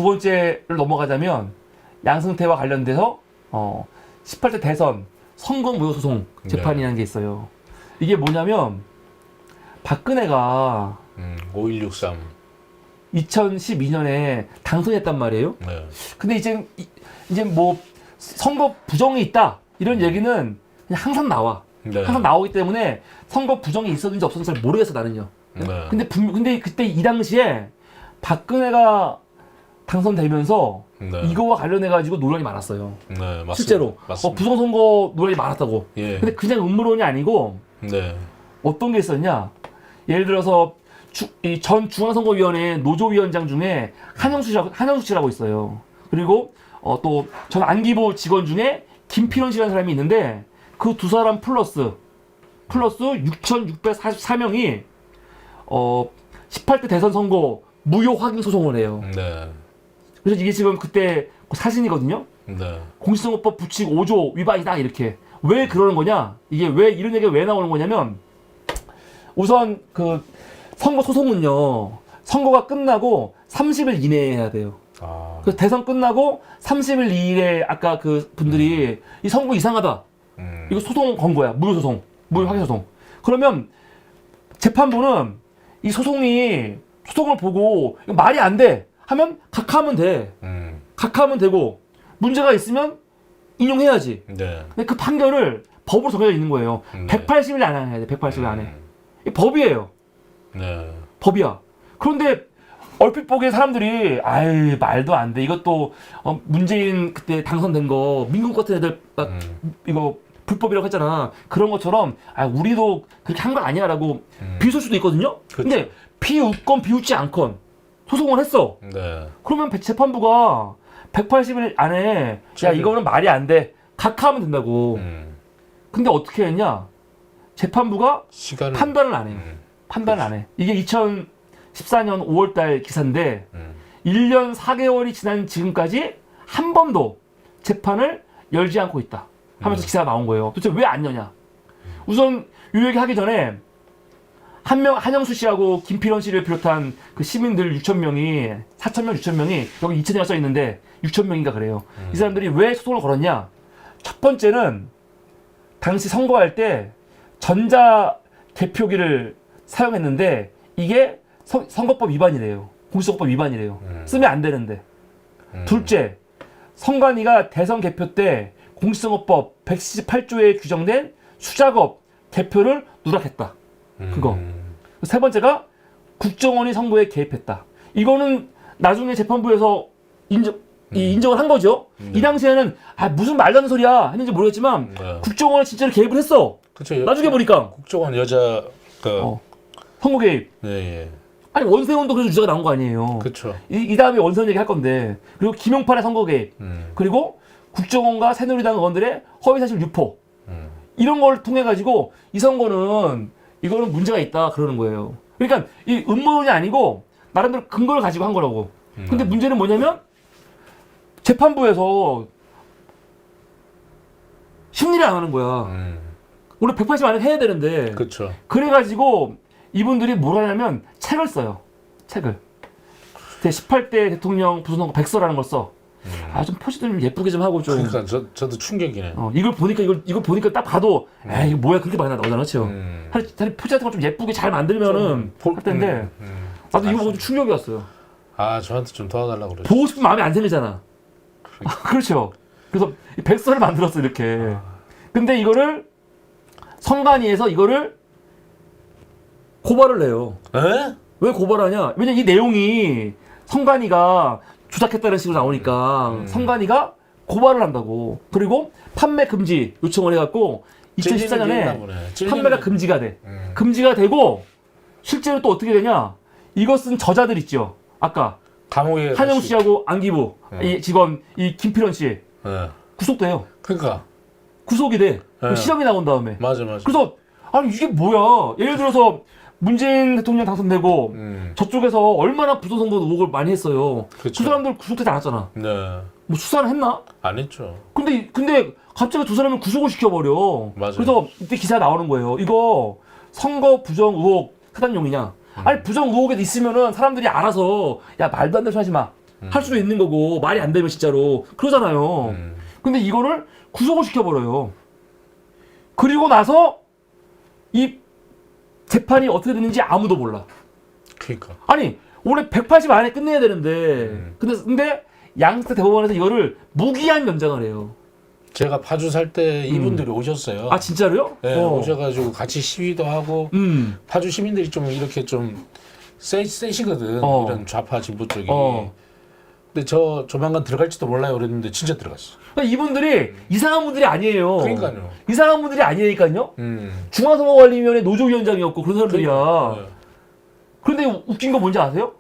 두 번째를 넘어가자면 양승태와 관련돼서 18대 대선 선거 무효 소송 재판이라는 게 있어요. 이게 뭐냐면 박근혜가 5163 2012년에 당선했단 말이에요. 네. 근데 이제 뭐 선거 부정이 있다 이런 얘기는 그냥 항상 나와. 네. 항상 나오기 때문에 선거 부정이 있었는지 없었는지 잘 모르겠어 나는요. 네. 근데 그때 이 당시에 박근혜가 당선되면서 네. 이거와 관련해 가지고 논란이 많았어요. 네, 맞습니다. 실제로 맞습니다. 부정선거 논란이 많았다고. 예. 근데 그냥 음모론이 아니고 네. 어떤 게 있었냐? 예를 들어서 이 전 중앙선거위원회 노조위원장 중에 한영수 씨라고 있어요. 그리고 또 전 안기부 직원 중에 김필원 씨라는 사람이 있는데 그 두 사람 플러스 6,644명이 18대 대선 선거 무효 확인 소송을 해요. 네. 그래서 이게 지금 그때 그 사진이거든요. 네. 공직선거법 부칙 5조 위반이다 이렇게. 왜 그러는 거냐? 이게 왜 이런 얘기가 왜 나오는 거냐면 우선 그 선거 소송은요. 선거가 끝나고 30일 이내에 해야 돼요. 아. 그래서 대선 끝나고 30일 이내에 아까 그 분들이 이 선거 이상하다. 이거 소송 건 거야. 무효 소송. 무효 확인 소송. 그러면 재판부는 이 소송을 보고 이거 말이 안 돼. 하면 각하하면 돼. 각하하면 되고 문제가 있으면 인용해야지. 네. 근데 그 판결을 법으로 정해져 있는 거예요. 네. 180일 안에 해야 돼. 180일 안에. 이 법이에요. 네. 법이야. 그런데 얼핏 보기에 사람들이 아이 말도 안 돼. 이것도 문재인 그때 당선된 거 민국 같은 애들 막 이거 불법이라고 했잖아. 그런 것처럼 우리도 그렇게 한 거 아니야라고 비웃을 수도 있거든요. 그쵸. 근데 비웃건 비웃지 않건 소송을 했어. 네. 그러면 재판부가 180일 안에 야 이거는 말이 안 돼. 각하하면 된다고. 근데 어떻게 했냐? 재판부가 시간을 판단을 안 해요. 판단을 안 해. 이게 2014년 5월달 기사인데 1년 4개월이 지난 지금까지 한 번도 재판을 열지 않고 있다. 하면서 기사가 나온 거예요. 도대체 왜 안 여냐? 우선 이 얘기 하기 전에 한영수 씨하고 김필원 씨를 비롯한 그 시민들 6,000명이 4,000명, 6,000명이 여기 2,000이라 써 있는데 6,000명인가 그래요. 이 사람들이 왜 소송을 걸었냐? 첫 번째는 당시 선거할 때 전자 개표기를 사용했는데 이게 선거법 위반이래요. 공직선거법 위반이래요. 쓰면 안 되는데. 둘째, 선관위가 대선 개표 때 공직선거법 178조에 규정된 수작업 개표를 누락했다. 그거. 세 번째가 국정원이 선거에 개입했다. 이거는 나중에 재판부에서 인정을 한 거죠. 이 당시에는 무슨 말도 안 되는 소리야 했는지 모르겠지만 국정원이 진짜로 개입을 했어. 그쵸. 나중에 보니까 국정원 여자 선거 개입. 예. 아니 원세훈도 그래서 유죄가 나온 거 아니에요. 그렇죠. 이 다음에 원세훈 얘기 할 건데 그리고 김용팔의 선거 개입 그리고 국정원과 새누리당 의원들의 허위사실 유포 이런 걸 통해 가지고 이 선거는 이거는 문제가 있다 그러는 거예요. 그러니까 이 음모론이 아니고 나름대로 근거를 가지고 한 거라고. 근데 문제는 뭐냐면 재판부에서 심리를 안 하는 거야. 원래 180 안에 해야 되는데. 그렇죠. 그래가지고 이분들이 뭘 하냐면 책을 써요. 책을. 18대 대통령 부선선거 백서라는 걸 써. 좀 표지도 좀 예쁘게 좀 하고 좀. 그러니까 저도 충격이네. 이걸 보니까 딱 봐도 이거 뭐야 그렇게 많이 나오잖아, 그렇죠? 사실 표지 같은 거 좀 예쁘게 잘 만들면은 할 텐데 나도 이거 보고 좀 충격이 왔어요. 저한테 좀 도와달라고 그러죠. 보고 싶은 마음이 안 생기잖아. 그렇죠. 그래서 이 백서를 만들었어 이렇게. 근데 이거를 선관위에서 이거를 고발을 해요. 에? 왜 고발하냐? 왜냐 이 내용이 선관위가 조작했다는 식으로 나오니까 선관위가 고발을 한다고. 그리고 판매 금지 요청을 해갖고 2014년에 판매가 금지가 돼. 금지가 되고 실제로 또 어떻게 되냐? 이거 쓴 저자들 있죠. 아까 감옥에 한영수 씨하고 안기부 이 직원 이 김필원 씨 구속돼요. 그러니까 구속이 돼. 실형이 나온 다음에. 맞아. 그래서 이게 뭐야? 예를 들어서 문재인 대통령 당선되고 저쪽에서 얼마나 부정선거 의혹을 많이 했어요. 그쵸. 그 사람들 구속되지 않았잖아. 네. 뭐 수사를 했나? 안 했죠. 근데 갑자기 두 사람을 구속을 시켜버려. 맞아요. 그래서 이때 기사가 나오는 거예요. 이거 선거 부정 의혹 사단용이냐? 아니 부정 의혹에 있으면은 사람들이 알아서 야 말도 안 되는 소리 하지 마. 할 수도 있는 거고 말이 안 되면 진짜로 그러잖아요. 근데 이거를 구속을 시켜버려요. 그리고 나서 이 재판이 어떻게 됐는지 아무도 몰라. 그러니까. 아니 원래 180 안에 끝내야 되는데 근데 양승태 대법원에서 이거를 무기한 연장을 해요. 제가 파주 살 때 이분들이 오셨어요. 아 진짜로요? 네, 오셔가지고 같이 시위도 하고 파주 시민들이 좀 이렇게 좀 세시거든. 이런 좌파 진보 쪽이. 근데 저 조만간 들어갈지도 몰라요. 그랬는데 진짜 들어갔어. 그러니까 이분들이 이상한 분들이 아니에요. 그러니까요. 이상한 분들이 아니니까요. 중앙선거관리위원회 노조위원장이었고 그런 사람들이야. 네. 그런데 웃긴 거 뭔지 아세요?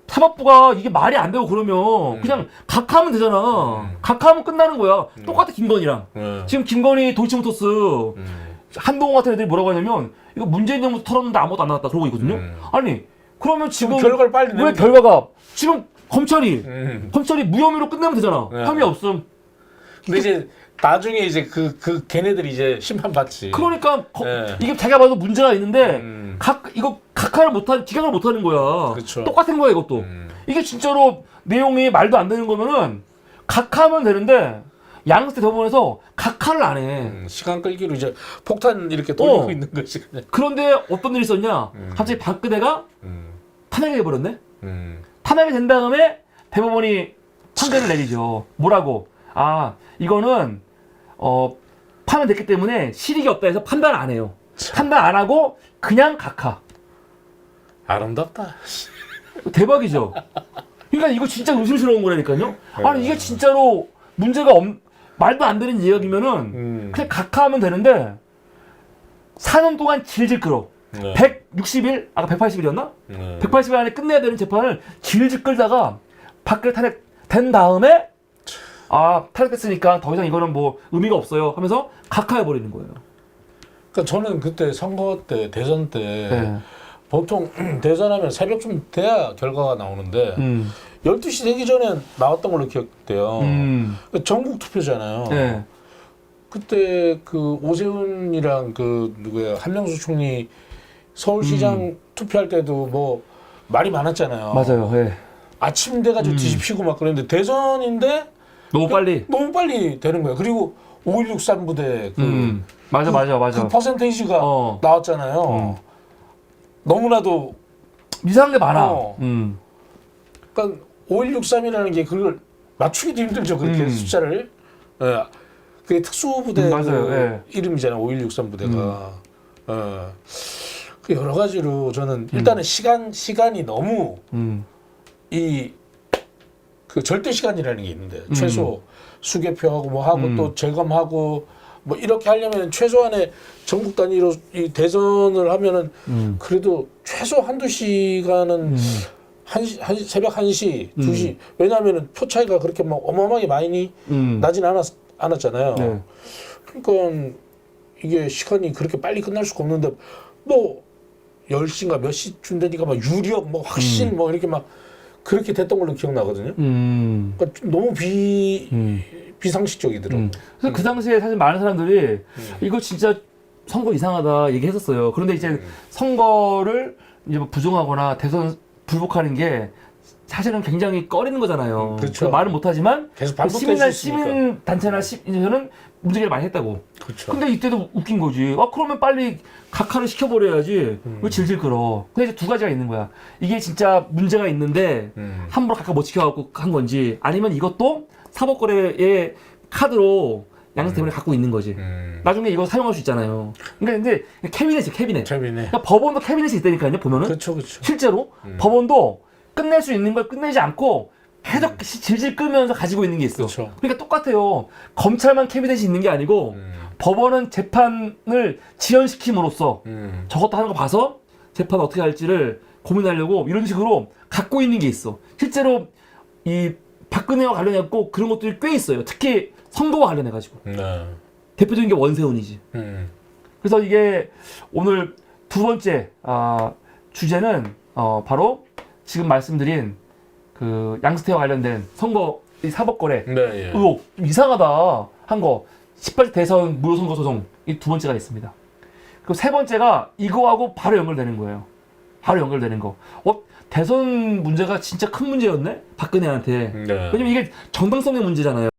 사법부가 이게 말이 안 되고 그러면 그냥 각하하면 되잖아. 각하하면 끝나는 거야. 똑같아 김건희랑. 지금 김건희 도이치모터스 한동훈 같은 애들이 뭐라고 하냐면 이거 문재인 정부 털었는데 아무것도 안 나왔다 그러고 있거든요. 아니 그러면 지금 결과를 빨리 왜 내면 결과가 지금 검찰이 무혐의로 끝내면 되잖아. 네. 혐의 없음. 근데 이제 나중에 이제 그 걔네들이 이제 심판 받지. 그러니까 네. 이게 자기가 봐도 문제가 있는데 이거 각하를 못한 기각을 못하는 거야. 그쵸. 똑같은 거야 이것도. 이게 진짜로 내용이 말도 안 되는 거면은 각하면 되는데 양승태 대법원에서 각하를 안 해. 시간 끌기로 이제 폭탄 이렇게 돌리고 어. 있는 거지. 그냥. 그런데 어떤 일이 있었냐? 갑자기 박근혜가 탄핵이 돼버렸네. 탄핵이 된 다음에 대법원이 판결을 내리죠. 뭐라고? 아 이거는 파면 됐기 때문에 실익이 없다 해서 판단 안 해요. 판단 안 하고 그냥 각하. 아름답다. 대박이죠. 그러니까 이거 진짜 의심스러운 거라니까요. 아니 이게 진짜로 문제가 말도 안 되는 이야기면은 그냥 각하하면 되는데 4년 동안 질질 끌어. 네. 160일 아까 180일이었나? 180일 안에 끝내야 되는 재판을 질질 끌다가 박근혜 탄핵된 다음에 탄핵됐으니까 더 이상 이거는 뭐 의미가 없어요 하면서 각하해 버리는 거예요. 그러니까 저는 그때 선거 때 대선 때 네. 보통 대선하면 새벽쯤 돼야 결과가 나오는데 12시 되기 전에 나왔던 걸로 기억돼요. 전국 투표잖아요. 네. 그때 그 오세훈이랑 그 누구야 한명수 총리 서울시장 투표할 때도 뭐 말이 많았잖아요. 맞아요. 네. 아침 돼가지고 뒤집히고 막 그랬는데 대선인데 너무 빨리 되는 거예요. 그리고 5.16 부대 맞아. 그 퍼센테이지가 나왔잖아요. 너무나도 이상한 게 많아. 그러니까 5.16이라는 게 그걸 맞추기도 힘들죠. 그렇게 숫자를. 예. 그게 특수부대 맞아요. 그 예. 이름이잖아요. 5.16 부대가. 그 여러 가지로 저는 일단은 시간이 너무 그 절대 시간이라는 게 있는데 최소 수개표하고 뭐 하고 또 재검하고 뭐 이렇게 하려면 최소한의 전국 단위로 이 대선을 하면은 그래도 최소 한두 시간은 새벽 1시, 2시 왜냐하면은 표 차이가 그렇게 막 어마어마하게 많이 나진 않았잖아요. 네. 그러니까 이게 시간이 그렇게 빨리 끝날 수가 없는데 뭐 10시인가 몇 시쯤 되니까 막 유력 뭐 확신 뭐 이렇게 막 그렇게 됐던 걸로 기억나거든요. 그러니까 좀 너무 비상식적이더라고요. 그래서 그 당시에 사실 많은 사람들이 이거 진짜 선거 이상하다 얘기했었어요. 그런데 이제 선거를 이제 뭐 부정하거나 대선 불복하는 게 사실은 굉장히 꺼리는 거잖아요. 그렇죠. 말은 못하지만 계속 반복될 수 있으니까. 시민 단체나 시민들은 문제를 많이 했다고. 그렇죠. 근데 이때도 웃긴 거지. 그러면 빨리 각하를 시켜버려야지. 왜 질질 끌어? 근데 이제 두 가지가 있는 거야. 이게 진짜 문제가 있는데 함부로 각하 못 지켜갖고 한 건지 아니면 이것도 사법거래의 카드로 양승태 때문에 갖고 있는 거지. 나중에 이거 사용할 수 있잖아요. 근데 캐비넷이야, 캐비넷. 그러니까 법원도 캐비넷이 있다니까요, 보면은. 그렇죠. 실제로 법원도 끝낼 수 있는 걸 끝내지 않고 계속 질질 끌면서 가지고 있는 게 있어. 그쵸. 그러니까 똑같아요. 검찰만 캐비넷이 있는 게 아니고 법원은 재판을 지연시킴으로써 저것도 하는 거 봐서 재판 어떻게 할지를 고민하려고 이런 식으로 갖고 있는 게 있어. 실제로 이 박근혜와 관련해갖고 그런 것들이 꽤 있어요. 특히 선거와 관련해가지고. 네. 대표적인 게 원세훈이지. 그래서 이게 오늘 두 번째 주제는 바로 지금 말씀드린 그 양승태와 관련된 선거 이 사법거래 네, 예. 의혹 좀 이상하다 한 거 18대 대선 무효선거 소송 이 두 번째가 있습니다. 그리고 세 번째가 이거하고 바로 연결되는 거예요. 바로 연결되는 거. 대선 문제가 진짜 큰 문제였네? 박근혜한테. 네. 왜냐면 이게 정당성의 문제잖아요.